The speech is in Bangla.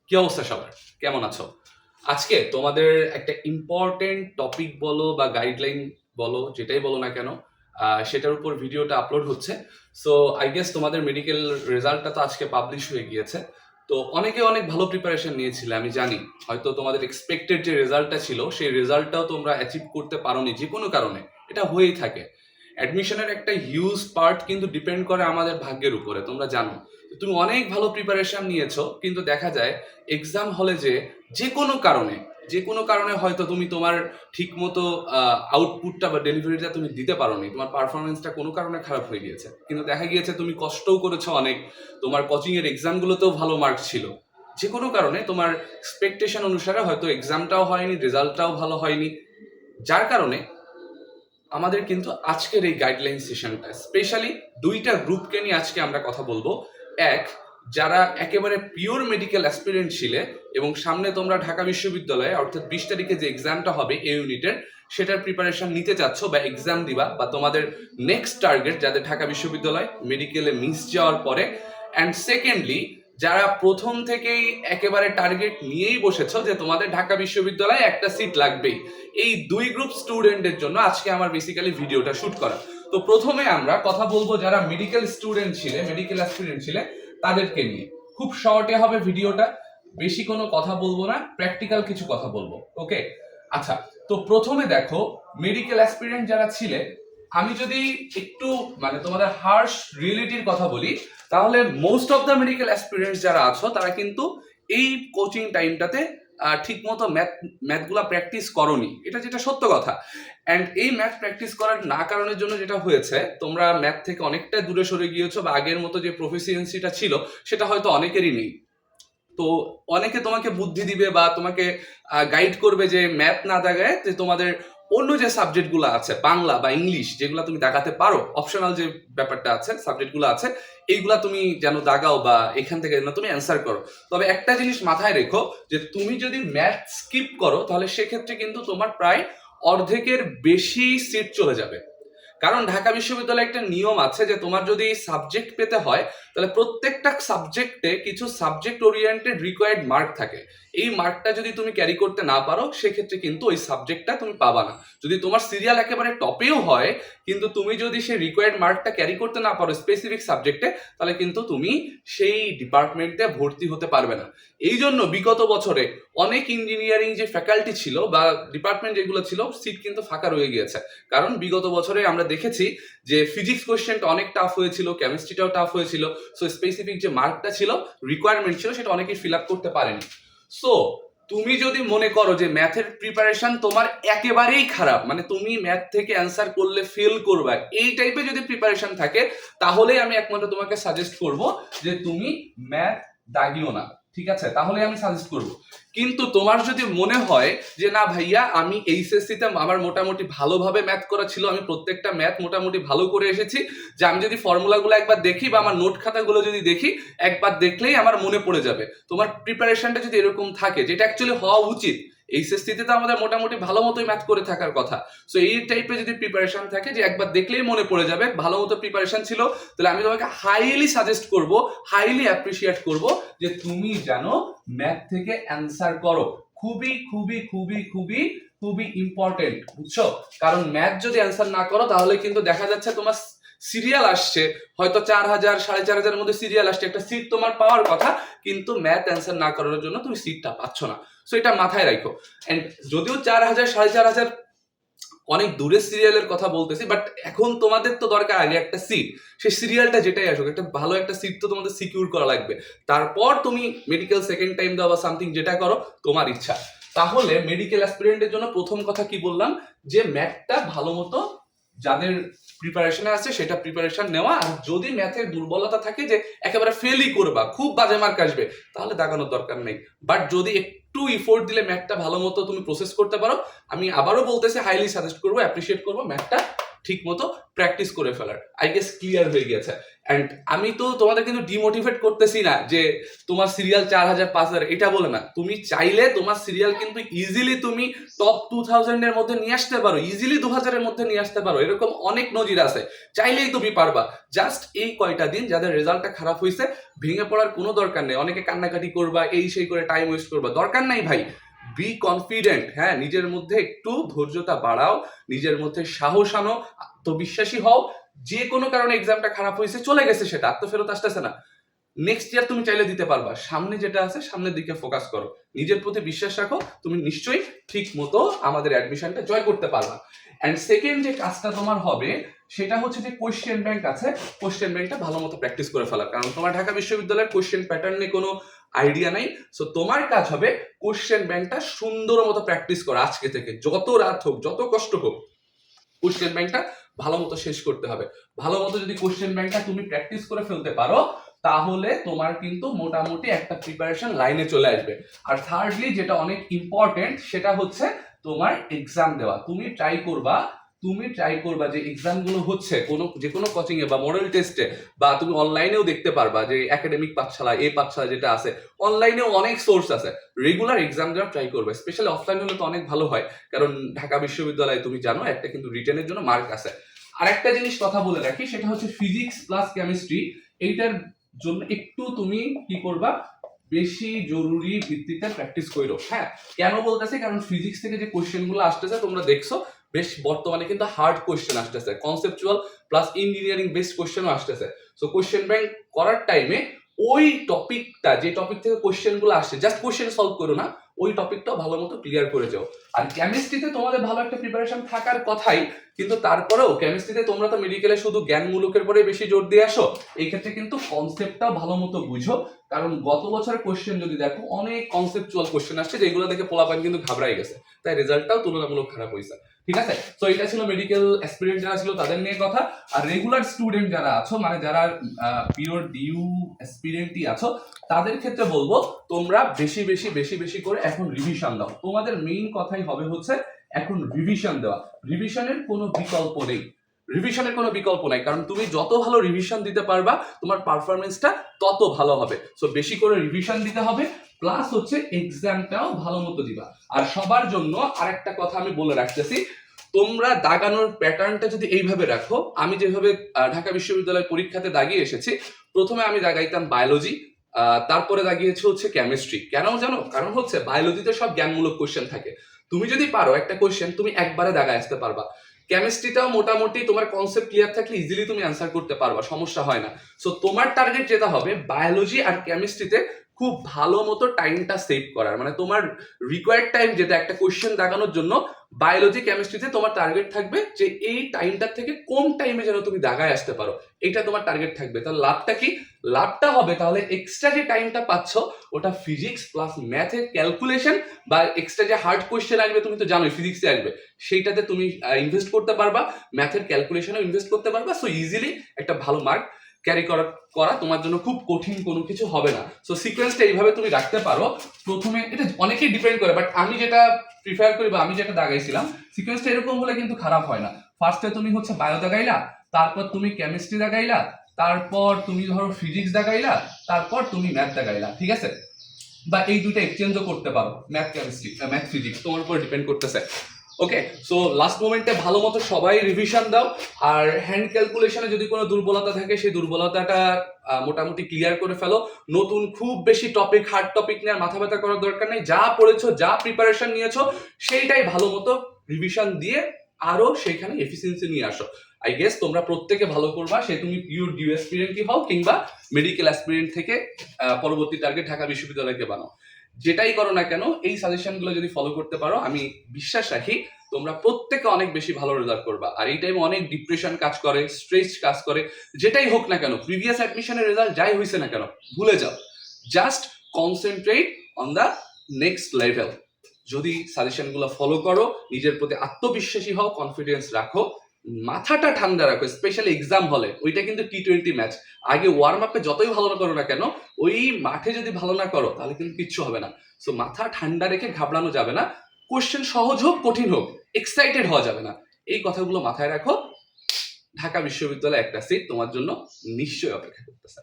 কি অবস্থা সবার? কেমন আছো? আজকে তোমাদের একটা ইম্পর্টেন্ট টপিক বলো বা গাইডলাইন বলো, যেটাই বলো না কেন, সেটার উপর ভিডিওটা আপলোড হচ্ছে। সো আই গেস তোমাদের মেডিকেল রেজাল্টটা তো আজকে পাবলিশ হয়ে গিয়েছে। তো অনেকে অনেক ভালো প্রিপারেশন নিয়েছিলে, আমি জানি। হয়তো তোমাদের এক্সপেক্টেড যে রেজাল্টটা ছিল সেই রেজাল্টটাও তোমরা অ্যাচিভ করতে পারোনি যে কোনো কারণে। এটা হয়েই থাকে। অ্যাডমিশনের একটা হিউজ পার্ট কিন্তু ডিপেন্ড করে আমাদের ভাগ্যের উপরে, তোমরা জানো। তুমি অনেক ভালো প্রিপারেশন নিয়েছো, কিন্তু দেখা যায় এক্সাম হলে যে কোনো কারণে হয়তো তুমি তোমার ঠিক মতো আউটপুটটা বা ডেলিভারিটা তুমি দিতে পারোনি, তোমার পারফরমেন্সটা কোনো কারণে খারাপ হয়ে গিয়েছে। কিন্তু দেখা গিয়েছে তুমি কষ্টও করেছো অনেক, তোমার কোচিং এর এক্সামগুলোতেও ভালো মার্ক ছিল। যে কোনো কারণে তোমার এক্সপেকটেশন অনুসারে হয়তো এক্সামটাও হয়নি, রেজাল্টটাও ভালো হয়নি। যার কারণে আমাদের কিন্তু আজকের এই গাইডলাইন সেশনটা স্পেশালি দুইটা গ্রুপকে নিয়ে আজকে আমরা কথা বলবো। এক, যারা একেবারে পিওর মেডিকেল অ্যাসপিরেন্ট ছিলে এবং সামনে তোমরা ঢাকা বিশ্ববিদ্যালয়ে অর্থাৎ 20 তারিখে যে এক্সামটা হবে এ ইউনিটের, সেটার প্রিপারেশন নিতে চাচ্ছ বা এক্সাম দিবা, বা তোমাদের নেক্সট টার্গেট যাদের ঢাকা বিশ্ববিদ্যালয় মেডিকেলে মিস যাওয়ার পরে। অ্যান্ড সেকেন্ডলি, যারা প্রথম থেকেই একেবারে টার্গেট নিয়েই বসেছ যে তোমাদের ঢাকা বিশ্ববিদ্যালয়ে একটা সিট লাগবেই। এই দুই গ্রুপ স্টুডেন্টের জন্য আজকে আমার বেসিক্যালি ভিডিওটা শুট করা। তো প্রথমে আমরা কথা বলবো যারা মেডিকেল স্টুডেন্ট ছিলে, মেডিকেল অ্যাসপিরেন্ট ছিলে, তাদেরকে নিয়ে। খুব শর্টে হবে ভিডিওটা, বেশি কোনো কথা বলবো না, প্র্যাকটিক্যাল কিছু কথা বলবো। ওকে, আচ্ছা। তো প্রথমে দেখো, মেডিকেল অ্যাসপিরেন্ট যারা ছিলে, আমি যদি একটু মানে তোমাদের হার্শ রিয়েলিটির কথা বলি, তাহলে most of the medical aspirants যারা আছো তারা কিন্তু এই কোচিং টাইমটাতে ঠিক মতো ম্যাথগুলা প্র্যাকটিস করনি, এটা যেটা সত্য কথা। অ্যান্ড এই ম্যাথ প্র্যাকটিস করার না কারণের জন্য যেটা হয়েছে, তোমরা ম্যাথ থেকে অনেকটা দূরে সরে গিয়েছো, বা আগের মতো যে প্রফিসিয়েন্সিটা ছিল সেটা হয়তো অনেকেরই নেই। তো অনেকে তোমাকে বুদ্ধি দিবে বা তোমাকে গাইড করবে যে ম্যাথ না দাগায় যে তোমাদের অন্য যে সাবজেক্টগুলো আছে, বাংলা বা ইংলিশ, যেগুলো তুমি দাগাতে পারো, অপশনাল যে ব্যাপারটা আছে, সাবজেক্টগুলো আছে, এইগুলা তুমি যেন দাগাও বা এখান থেকে যেন তুমি অ্যান্সার করো। তবে একটা জিনিস মাথায় রেখো, যে তুমি যদি ম্যাথ স্কিপ করো তাহলে সেক্ষেত্রে কিন্তু তোমার প্রায় অর্ধেকের বেশি সিট চলে যাবে। কারণ ঢাকা বিশ্ববিদ্যালয়ে একটা নিয়ম আছে যে তোমার যদি সাবজেক্ট পেতে হয় তাহলে প্রত্যেকটা সাবজেক্টে কিছু সাবজেক্ট ওরিয়েন্টেড রিকোয়ার্ড মার্ক থাকে। এই মার্কটা যদি তুমি ক্যারি করতে না পারো সেক্ষেত্রে কিন্তু ওই সাবজেক্টটা তুমি পাবা না। যদি তোমার সিরিয়াল একেবারে টপেও হয়, কিন্তু তুমি যদি সেই রিকোয়ার্ড মার্কটা ক্যারি করতে না পারো স্পেসিফিক সাবজেক্টে, তাহলে কিন্তু তুমি সেই ডিপার্টমেন্টে ভর্তি হতে পারবে না। এই জন্য বিগত বছরে অনেক ইঞ্জিনিয়ারিং যে ফ্যাকাল্টি ছিল বা ডিপার্টমেন্ট যেগুলো ছিল, সিট কিন্তু ফাঁকা রয়ে গিয়েছে। কারণ বিগত বছরে আমরা দেখেছি যে ফিজিক্স কোয়েশ্চেনটা অনেক টাফ হয়েছিল, কেমিস্ট্রিটাও টাফ হয়েছিল। সো স্পেসিফিক যে মার্কটা ছিল, রিকোয়ারমেন্ট ছিল, সেটা অনেকেই ফিল আপ করতে পারেনি। সো তুমি যদি মনে করো যে ম্যাথের প্রিপারেশন তোমার একেবারেই খারাপ, মানে তুমি ম্যাথ থেকে অ্যান্সার করলে ফেল করবে, এই টাইপের যদি প্রিপারেশন থাকে, তাহলে আমি একমাত্র তোমাকে সাজেস্ট করব যে তুমি ম্যাথ দাগিও না। ঠিক আছে, তাহলে আমি সাজেস্ট করব। কিন্তু তোমার যদি মনে হয় যে না ভাইয়া, আমি এইচএসসি তে আমার মোটামুটি ভালোভাবে ম্যাথ করা ছিল, আমি প্রত্যেকটা ম্যাথ মোটামুটি ভালো করে এসেছি, যে আমি যদি ফর্মুলাগুলো একবার দেখি বা আমার নোট খাতাগুলো যদি দেখি, একবার দেখলেই আমার মনে পড়ে যাবে। তোমার প্রিপারেশনটা যদি এরকম থাকে, যেটা অ্যাকচুয়ালি হওয়া উচিত, এইচএসসি তে তো আমাদের মোটামুটি ভালো মতোই ম্যাথ করে থাকার কথা। সো এই টাইপের যদি প্রিপারেশন থাকে যে একবার দেখলেই মনে পড়ে যাবে, ভালো মতো প্রিপারেশন ছিল, তাহলে আমি তোমাকে হাইলি সাজেস্ট করব, হাইলি অ্যাপ্রিসিয়েট করব যে তুমি জানো ম্যাথ থেকে অ্যান্সার করো। খুবই খুবই খুবই খুবই খুবই ইম্পর্টেন্ট, বুঝছো? কারণ ম্যাথ যদি অ্যান্সার না করো তাহলে কিন্তু দেখা যাচ্ছে তোমার সিরিয়াল আসছে হয়তো 4000 4500 মধ্যে সিরিয়াল আসছে, একটা সিট তোমার পাওয়ার কথা, কিন্তু ম্যাথ অ্যান্সার না করার জন্য তুমি সিটটা পাচ্ছ না। সো এটা মাথায় রাখো। এন্ড যদিও 4000 4500 অনেক দূরের সিরিয়ালের কথা বলতেছি, বাট এখন তোমাদের তো দরকার আগে একটা সিট। সেই সিরিয়ালটা যেটাই আসুক, একটা ভালো একটা সিট তো তোমাদের সিকিউর করা লাগবে। তারপর তুমি মেডিকেল সেকেন্ড টাইম দাও বা সামথিং, যেটা করো তোমার ইচ্ছা। তাহলে মেডিকেল অ্যাসপিরেন্টের জন্য প্রথম কথা কি বললাম, যে ম্যাথটা ভালো মতো যাদের প্রিপারেশনে আছে সেটা প্রিপারেশন নেওয়া। আর যদি ম্যাথের দুর্বলতা থাকে যে একেবারে ফেলই করবা, খুব বাজে মার্ক আসবে, তাহলে দাগানোর দরকার নেই। বাট যদি একটু ইফোর্ট দিলে ম্যাথটা ভালো মতো তুমি প্রসেস করতে পারো, আমি আবারও বলতেছি হাইলি সাজেস্ট করবো, অ্যাপ্রিসিয়েট করবো, ম্যাথটা ঠিক মতো প্র্যাকটিস করে ফেলার। আই গেস ক্লিয়ার হয়ে গেছে। অ্যান্ড আমি তো তোমাদের কিন্তু ডিমোটিভেট করতেছি না যে তোমার সিরিয়াল 4000 5000 এটা বলে না। তুমি চাইলে তোমার সিরিয়াল কিন্তু ইজিলি তুমি টপ 2000 এর মধ্যে নিয়ে আসতে পারো, ইজিলি 2000 এর মধ্যে নিয়ে আসতে পারো, এরকম অনেক নজির আছে, চাইলেই তুমি পারবা। জাস্ট এই কয়টা দিন যাদের রেজাল্টটা খারাপ হয়েছে ভেঙে পড়ার কোনো দরকার নেই। অনেকে কান্নাকাটি করবা, এই সেই করে টাইম ওয়েস্ট করবা, দরকার নাই ভাই। বি কনফিডেন্ট, হ্যাঁ, নিজের মধ্যে একটু ধৈর্যতা বাড়াও, নিজের মধ্যে সাহস আনো, আত্মবিশ্বাসী হও। যে কোনো কারণে এক্সামটা খারাপ হয়েছে, চলে গেছে, সেটা আত্মফেরত আসতেছে না। নেক্সট ইয়ার তুমি চাইলে দিতে পারবা। সামনে যেটা আছে সামনের দিকে ফোকাস করো, নিজের প্রতি বিশ্বাস রাখো, তুমি নিশ্চয়ই ঠিক মতো আমাদের অ্যাডমিশনটা জয় করতে পারবা। অ্যান্ড সেকেন্ড যে কাজটা তোমার হবে সেটা হচ্ছে যে কোয়েশ্চেন ব্যাংক আছে, কোয়েশ্চেন ব্যাংকটা ভালো মতো প্র্যাকটিস করে ফেলা। কারণ তোমার ঢাকা বিশ্ববিদ্যালয়ের কোয়েশ্চেন প্যাটার্নে কোনো আইডিয়া নাই। সো তোমার কাজ হবে কোয়েশ্চেন ব্যাংকটা সুন্দর মতো প্র্যাকটিস করা আজকে থেকে, যত রাত হোক যত কষ্ট হোক কোয়েশ্চেন ব্যাংকটা ভালো মতো শেষ করতে হবে। ভালো মতো যদি কোয়েশ্চেন ব্যাংকটা তুমি প্র্যাকটিস করে ফেলতে পারো তাহলে তোমার কিন্তু মোটামুটি একটা প্রিপারেশন লাইনে চলে আসবে। আর থার্ডলি যেটা অনেক ইম্পর্টেন্ট সেটা হচ্ছে তোমার এক্সাম দেওয়া। তুমি ট্রাই করবা যে এক্সাম গুলো হচ্ছে যে কোনো কোচিং এ বা মডেল টেস্টে বা তুমি অনলাইনেও দেখতে পারবা যে একাডেমিক পাঠশালা, এই পাঠশালা যেটা আছে, অনলাইনেও অনেক সোর্স আছে। রেগুলার এক্সাম দেওয়ার ট্রাই করবে, স্পেশালি অফলাইন হলে তো অনেক ভালো হয়, কারণ ঢাকা বিশ্ববিদ্যালয়ে তুমি জানো একটা কিন্তু রিটেনের জন্য মার্ক আছে। আর একটা জিনিস কথা বলে রাখি, সেটা হচ্ছে ফিজিক্স প্লাস কেমিস্ট্রি, এইটার জন্য একটু তুমি কি করবা, বেশি জরুরি ভিত্তিতে প্র্যাকটিস করো। হ্যাঁ, কেন বলতেছি, কারণ ফিজিক্স থেকে যে কোশ্চেন গুলো আসতেছে তোমরা দেখছো বেশ বর্তমানে কিন্তু হার্ড কোশ্চেন আসতেছে, কনসেপচুয়াল প্লাস ইঞ্জিনিয়ারিং বেসড কোশ্চেনও আসতেছে। সো কোশ্চেন ব্যাংক করার টাইমে ওই টপিকটা, যে টপিক থেকে কোশ্চেন গুলো আসছে, জাস্ট কোশ্চেন সলভ করো না, ওই টপিকটাও ভালো মতো ক্লিয়ার করে যাও। আর কেমিস্ট্রিতে তোমাদের ভালো একটা প্রিপারেশন থাকার কথাই, কিন্তু তারপরেও কেমিস্ট্রিতে তোমরা তো মেডিকেলে শুধু জ্ঞানমূলকের পরে বেশি জোর দিয়ে আসো, এই ক্ষেত্রে কিন্তু কনসেপ্টটাও ভালো মতো বুঝো। কারণ গত বছরের কোশ্চেন যদি দেখো অনেক কনসেপচুয়াল কোশ্চেন আসছে যেগুলো দেখে পোলাপান কিন্তু ঘাবড়াই গেছে, তাই রেজাল্টটাও তুলনামূলক খারাপ হয়েছে। ঠিক আছে, তো এটা ছিল মেডিকেল অ্যাসপিরেন্ট যারা ছিল তাদের নিয়ে কথা। আর রেগুলার স্টুডেন্ট যারা আছো, মানে যারা পিওর ডিউ অ্যাসপিরেন্টই আছো, তাদের ক্ষেত্রে বলবো তোমরা বেশি বেশি বেশি বেশি করে এখন রিভিশন দাও। তোমাদের মেইন কথাই হবে হচ্ছে এখন রিভিশন দেওয়া। রিভিশনের কোনো বিকল্প নেই, রিভিশনের কোনো বিকল্প নাই, কারণ তুমি যত ভালো রিভিশন দিতে পারবা তোমার পারফরমেন্সটা তত ভালো হবে। সো বেশি করে রিভিশন দিতে হবে, প্লাস হচ্ছে এক্সামটাও ভালো মতো দিবা। আর সবার জন্য আরেকটা কথা আমি বলে রাখতেছি, তোমরা দাগানোর প্যাটার্নটা যদি এইভাবে রাখো, আমি যেভাবে ঢাকা বিশ্ববিদ্যালয়ের পরীক্ষাতে দাগিয়ে এসেছি, প্রথমে আমি দাগাইতাম বায়োলজি, তারপরে দাগিয়েছে হচ্ছে কেমিস্ট্রি। কেন জানো? কারণ হচ্ছে বায়োলজিতে সব জ্ঞানমূলক কোশ্চেন থাকে, তুমি যদি পারো একটা কোশ্চেন তুমি একবারে দাগায় আসতে পারবা। কেমিস্ট্রিটাও মোটামুটি তোমার কনসেপ্ট ক্লিয়ার থাকলে ইজিলি তুমি অ্যান্সার করতে পারবা, সমস্যা হয় না। সো তোমার টার্গেট যেটা হবে বায়োলজি আর কেমিস্ট্রিতে খুব ভালো মতো টাইমটা সেভ করার, মানে তোমার রিকোয়ার্ড টাইম যেটা একটা কোশ্চেন দাগানোর জন্য, বায়োলজি কেমিস্ট্রিতে তোমার টার্গেট থাকবে যে এই টাইমটা থেকে কম টাইমে যেন তুমি দাগায় আসতে পারো, এটা তোমার টার্গেট থাকবে। তাহলে লাভটা কি? লাভটা হবে তাহলে এক্সট্রা যে টাইমটা পাচ্ছ ওটা ফিজিক্স প্লাস ম্যাথের ক্যালকুলেশন বা এক্সট্রা যে হার্ড কোশ্চেন আসবে, তুমি তো জানোই ফিজিক্সে আসবে, সেইটাতে তুমি ইনভেস্ট করতে পারবা, ম্যাথের ক্যালকুলেশনেও ইনভেস্ট করতে পারবা। সো ইজিলি একটা ভালো মার্ক ক্যারি করা তোমার জন্য খুব কঠিন কোনো কিছু হবে না। সো সিকোয়েন্সটা এইভাবে তুমি রাখতে পারো। প্রথমে এটা অনেকেই ডিপেন্ড করে, বাট আমি যেটা প্রিফার করি বা আমি যেটা দাগাইছিলাম, সিকোয়েন্সটা এরকম হলে কিন্তু খারাপ হয় না। ফার্স্টে তুমি হচ্ছে বায়ো দাগাইলা, তারপর তুমি কেমিস্ট্রি দাগাইলা, তারপর তুমি ধরো ফিজিক্স দাগাইলা, তারপর তুমি ম্যাথ দাগাইলা, ঠিক আছে? বা এই দুটো এক্সচেঞ্জও করতে পারো, ম্যাথ কেমিস্ট্রি, ম্যাথ ফিজিক্স, তোমার উপর ডিপেন্ড করতেছে। ওকে, সো লাস্ট মোমেন্টে ভালো মতো সবাই রিভিশন দাও। আর হ্যান্ড ক্যালকুলেশনে যদি কোনো দুর্বলতা থাকে সেই দুর্বলতাটা মোটামুটি ক্লিয়ার করে ফেলো। নতুন খুব বেশি টপিক, হার্ড টপিক নিয়ে মাথা ব্যথা করার দরকার নেই। যা পড়েছো, যা প্রিপারেশন নিয়েছো, সেইটাই ভালো মতো রিভিশন দিয়ে আরো সেখানে এফিসিয়েন্সি নিয়ে আসো। আই গেস তোমরা প্রত্যেকে ভালো করবা, সে তুমি পিওর ডিউ অ্যাসপিরেন্টই হও কিংবা মেডিকেল অ্যাসপিরেন্ট থেকে পরবর্তী টার্গেট ঢাকা বিশ্ববিদ্যালয়কে বানাও। যেটাই করো না কেন এই সাজেশনগুলো যদি ফলো করতে পারো, আমি বিশ্বাস রাখি তোমরা প্রত্যেকে অনেক বেশি ভালো রেজাল্ট করবা। আর এই টাইমে অনেক ডিপ্রেশন কাজ করে, স্ট্রেস কাজ করে, যেটাই হোক না কেন, প্রিভিয়াস অ্যাডমিশনের রেজাল্ট যাই হয়েছে না কেন ভুলে যাও, just concentrate on the next level. যদি সাজেশনগুলো ফলো করো, নিজের প্রতি আত্মবিশ্বাসী হও, কনফিডেন্স রাখো, মাথাটা ঠান্ডা রাখো, স্পেশালি এক্সাম হলে। ওইটা কিন্তু টি-20 ম্যাচ, আগে ওয়ার্ম আপে যতই ভালো না করো না কেন, ওই মাঠে যদি ভালো না করো তাহলে কিন্তু কিচ্ছু হবে না। সো মাথা ঠান্ডা রেখে ঘাবড়ানো যাবে না। কোশ্চেন সহজ হোক কঠিন হোক, এক্সাইটেড হওয়া যাবে না। এই কথাগুলো মাথায় রাখো। ঢাকা বিশ্ববিদ্যালয়ে একটা সিট তোমার জন্য নিশ্চয়ই অপেক্ষা করতেছে।